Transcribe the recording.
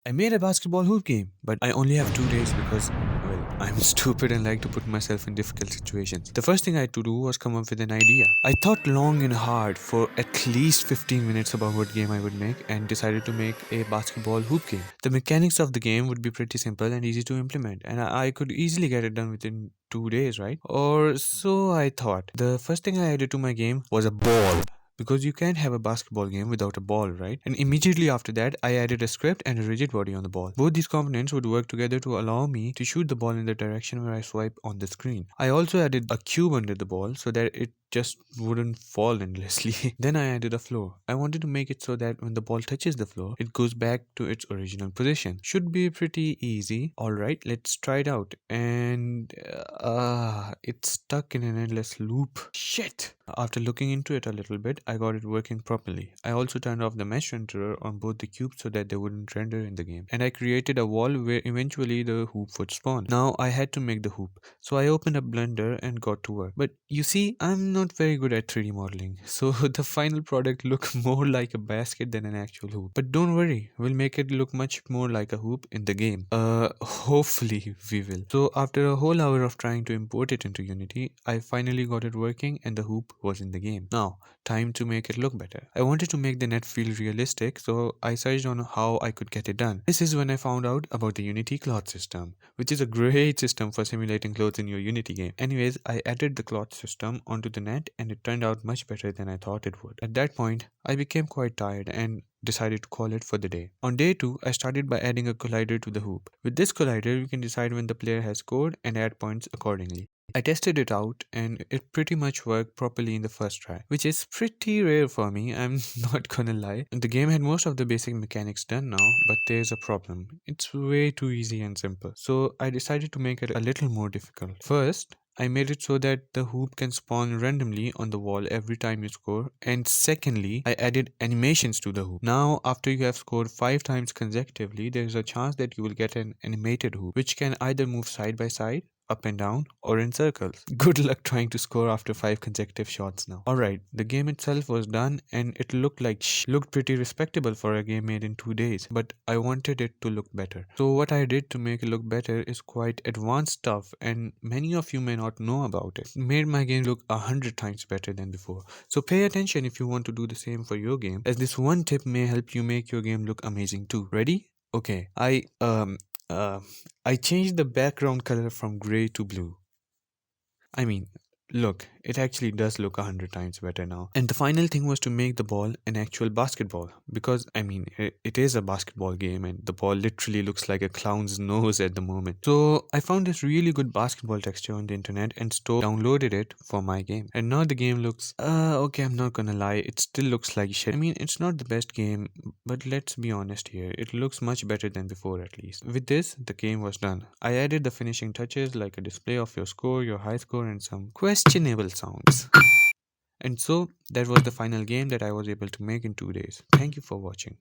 I made a basketball hoop game, but I only have 2 days because, well, I'm stupid and like to put myself in difficult situations. The first thing I had to do was come up with an idea. I thought long and hard for at least 15 minutes about what game I would make and decided to make a basketball hoop game. The mechanics of the game would be pretty simple and easy to implement, and I could easily get it done within 2 days, right? Or so I thought. The first thing I added to my game was a ball because you can't have a basketball game without a ball, right? And immediately after that, I added a script and a rigid body on the ball. Both these components would work together to allow me to shoot the ball in the direction where I swipe on the screen. I also added a cube under the ball so that it just wouldn't fall endlessly. Then I added a floor. I wanted to make it so that when the ball touches the floor, it goes back to its original position. Should be pretty easy. Alright, let's try it out. And it's stuck in an endless loop. Shit! After looking into it a little bit, I got it working properly. I also turned off the mesh renderer on both the cubes so that they wouldn't render in the game. And I created a wall where eventually the hoop would spawn. Now I had to make the hoop. So I opened up Blender and got to work. But you see, I'm not very good at 3D modeling. So the final product looked more like a basket than an actual hoop. But don't worry, we'll make it look much more like a hoop in the game. Hopefully we will. So after a whole hour of trying to import it into Unity, I finally got it working and the hoop was in the game. Now, time to make it look better. I wanted to make the net feel realistic, so I searched on how I could get it done. This is when I found out about the Unity cloth system, which is a great system for simulating clothes in your Unity game. Anyways, I added the cloth system onto the net and it turned out much better than I thought it would. At that point, I became quite tired and decided to call it for the day. On day 2, I started by adding a collider to the hoop. With this collider, you can decide when the player has scored and add points accordingly. I tested it out and it pretty much worked properly in the first try, which is pretty rare for me, I'm not gonna lie. The game had most of the basic mechanics done now, but there's a problem. It's way too easy and simple. So I decided to make it a little more difficult. First, I made it so that the hoop can spawn randomly on the wall every time you score. And secondly, I added animations to the hoop. Now, after you have scored 5 times consecutively, there is a chance that you will get an animated hoop, which can either move side by side, up and down, or in circles. Good luck trying to score after 5 consecutive shots now. Alright, the game itself was done and it looked like looked pretty respectable for a game made in 2 days, but I wanted it to look better. So what I did to make it look better is quite advanced stuff and many of you may not know about it. It made my game look 100 times better than before. So pay attention if you want to do the same for your game, as this one tip may help you make your game look amazing too. Ready? Okay, uh, I changed the background color from gray to blue. I mean, look, it actually does look 100 times better now. And the final thing was to make the ball an actual basketball. Because, it is a basketball game and the ball literally looks like a clown's nose at the moment. So I found this really good basketball texture on the internet and downloaded it for my game. And now the game looks, okay, I'm not gonna lie, it still looks like shit. It's not the best game, but let's be honest here, it looks much better than before at least. With this, the game was done. I added the finishing touches like a display of your score, your high score, and some questionable sounds. And so that was the final game that I was able to make in 2 days. Thank you for watching.